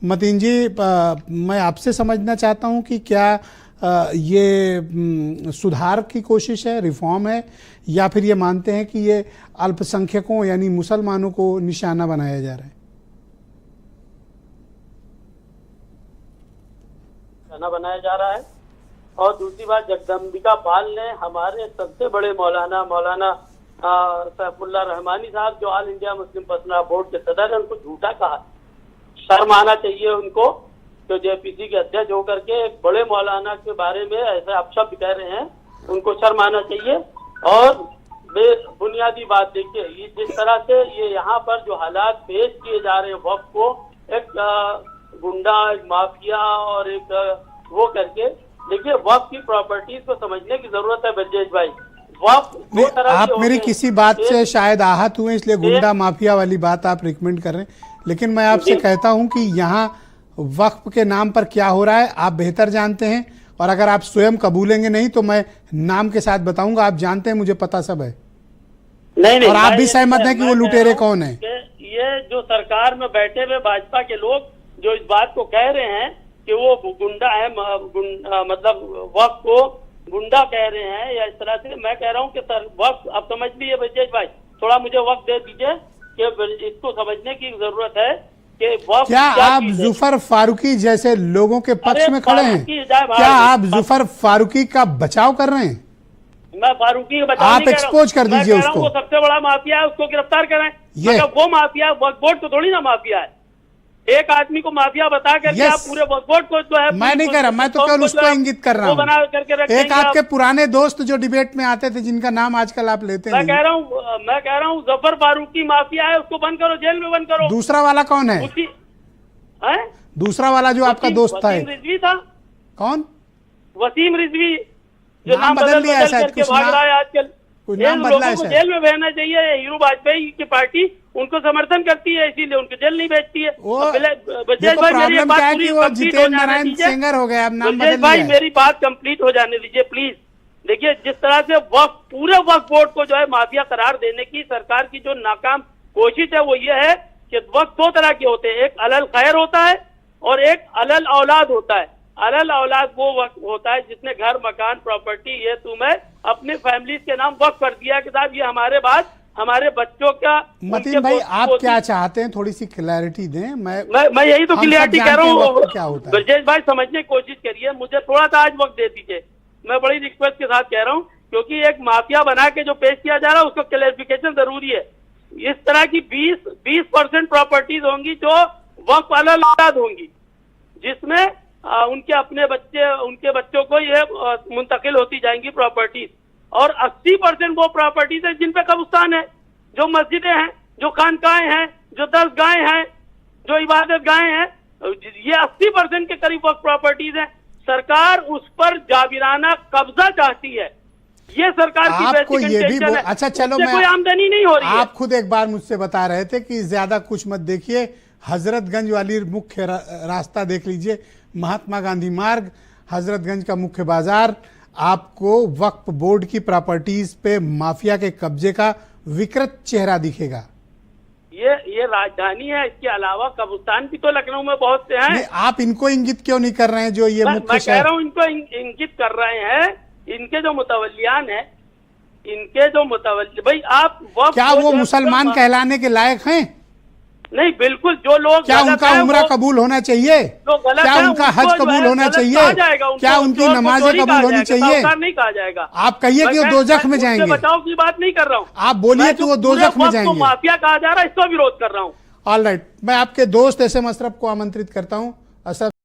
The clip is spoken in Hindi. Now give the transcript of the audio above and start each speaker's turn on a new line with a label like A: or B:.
A: मतीन जी, मैं आपसे समझना चाहता हूं कि क्या ये सुधार की कोशिश है, रिफॉर्म है, या फिर ये मानते हैं कि ये अल्पसंख्यकों यानी मुसलमानों को निशाना बनाया जा रहा है?
B: निशाना बनाया जा रहा है। और दूसरी बात, जगदम्बिका पाल ने हमारे सबसे बड़े मौलाना सैफुल्लाह रहमानी साहब, जो all India Muslim personal board के सदर हैं, उनको झूठा कहा। शर्म आना चाहिए उनको, जो जेपीसी के अध्यक्ष होकर के एक बड़े मौलाना के बारे में ऐसे अपशब्द कह रहे हैं, उनको शर्म आना चाहिए। और बुनियादी बात देखिए, ये जिस तरह से ये यहाँ पर जो हालात पेश किए जा रहे हैं वक्फ को, एक गुंडा, एक माफिया और एक वो करके, देखिए वक्फ की प्रॉपर्टीज को समझने की जरूरत है ब्रजेश भाई। वक्फ
A: आप मेरी किसी बात से शायद आहत हुए, इसलिए गुंडा माफिया वाली बात आप रिकमेंड कर रहे हैं, लेकिन मैं आपसे कहता हूं कि यहाँ वक्फ के नाम पर क्या हो रहा है आप बेहतर जानते हैं, और अगर आप स्वयं कबूलेंगे नहीं तो मैं नाम के साथ बताऊंगा। आप जानते हैं, मुझे पता सब है।
B: नहीं,
A: और आप भी सहमत हैं कि वो लुटेरे कौन है?
B: ये जो सरकार में बैठे हुए भाजपा के लोग जो इस बात को कह रहे हैं कि वो गुंडा है, मतलब वक्फ को गुंडा कह रहे हैं या इस तरह से, मैं कह रहा हूँ कि सर वक्त अब समझ लीजिए ब्रजेश भाई, थोड़ा मुझे वक्त दे दीजिए कि इसको समझने की जरूरत है कि वक्त
A: क्या आप जुफर फारूकी जैसे लोगों के पक्ष में खड़े हैं? क्या आप जुफर फारूकी का बचाव कर रहे हैं?
B: मैं फारूकी का बचाव
A: आप एक्सपोज कर दीजिए उसको।
B: वो सबसे बड़ा माफिया है, उसको गिरफ्तार करें। मतलब वो माफिया, वक्फ बोर्ड तो थोड़ी ना माफिया है। एक आदमी को माफिया बता करके आप पूरे वक्फ बोर्ड को जो है,
A: मैं नहीं कर रहा, मैं तो केवल उसको इंगित कर रहा हूँ। एक आपके पुराने दोस्त जो डिबेट में आते थे, जिनका नाम आजकल आप लेते हैं,
B: मैं कह रहा हूँ जफर फारूकी माफिया है, उसको बंद करो, जेल में बंद करो।
A: दूसरा वाला कौन है? दूसरा वाला जो आपका दोस्त था,
B: रिजवी था।
A: कौन?
B: वसीम रिजवी, जो
A: नाम बदल लिया है शायद, कुछ
B: भाग रहा है आजकल।
A: नाम बदला है,
B: जेल में भेजना चाहिए। हीरू वाजपेयी की पार्टी उनको समर्थन करती है, इसीलिए उनको जेल नहीं भेजती है। भाई मेरी बात कंप्लीट हो जाने दीजिए प्लीज। देखिए, जिस तरह से वक्फ, पूरे वक्फ बोर्ड को जो है माफिया करार देने की सरकार की जो नाकाम कोशिश है, वो ये है कि वक्फ दो तरह के होते हैं, एक अलल खैर होता है और एक अलल औलाद होता है। अलल औलाद वो वक्त होता है जिसने घर, मकान, प्रॉपर्टी ये तुम्हें अपने फैमिली के नाम वक्त कर दिया कि साहब ये हमारे बाद हमारे बच्चों का।
A: मतीन भाई, आप क्या चाहते हैं, थोड़ी सी क्लैरिटी दें।
B: मैं यही तो क्लैरिटी कह रहा हूँ
A: क्या होता है।
B: ब्रजेश भाई समझने की कोशिश करिए, मुझे थोड़ा सा आज वक्त दे दीजिए। मैं बड़ी रिक्वेस्ट के साथ कह रहा हूँ, क्योंकि एक माफिया बना के जो पेश किया जा रहा है उसको क्लैरिफिकेशन जरूरी है। इस तरह की 20% प्रॉपर्टीज होंगी जो वक्फ अलल औलाद होंगी, जिसमें उनके अपने बच्चे, उनके बच्चों को ये मुंतकिल होती जाएंगी प्रॉपर्टीज। और 80% वो प्रॉपर्टीज है जिन पे कब्रिस्तान है, जो मस्जिदें हैं, जो खानकाएं हैं, जो दरगाहें हैं, जो इबादत गाहें हैं, ये 80% के करीब वक्फ प्रॉपर्टीज हैं। सरकार उस पर जाबिराना कब्जा चाहती है। ये सरकार की
A: आपको ये भी अच्छा, चलो मैं,
B: कोई आमदनी नहीं हो रही है।
A: आप खुद एक बार मुझसे बता रहे थे कि ज्यादा कुछ मत देखिए, हजरतगंज वाली मुख्य रास्ता देख लीजिए, महात्मा गांधी मार्ग, हजरतगंज का मुख्य बाजार, आपको वक्फ बोर्ड की प्रॉपर्टीज पे माफिया के कब्जे का विकृत चेहरा दिखेगा।
B: ये राजधानी है, इसके अलावा कब्रिस्तान भी तो लखनऊ में बहुत से हैं।
A: आप इनको इंगित क्यों नहीं कर रहे हैं? जो ये
B: मैं कह रहा हूँ इनको इंगित कर रहे हैं, इनके जो मुतवल्लियान है, इनके जो मुतवल्ली, भाई आप
A: क्या वो मुसलमान कहलाने के लायक हैं?
B: नहीं, बिल्कुल। जो लोग,
A: क्या उनका उम्रा कबूल होना चाहिए? क्या उनका हज कबूल होना चाहिए? क्या उनकी नमाजें कबूल होनी चाहिए?
B: नहीं कहा जाएगा।
A: आप कहिए कि वो दोजख में जाएंगे।
B: बचाव की बात नहीं कर रहा हूँ,
A: आप बोलिए कि वो दोजख में जाएंगे।
B: माफिया कहा जा रहा है, इसका विरोध कर रहा हूँ।
A: ऑल राइट, मैं आपके दोस्त एसएम अशरफ को आमंत्रित करता हूँ। अशरफ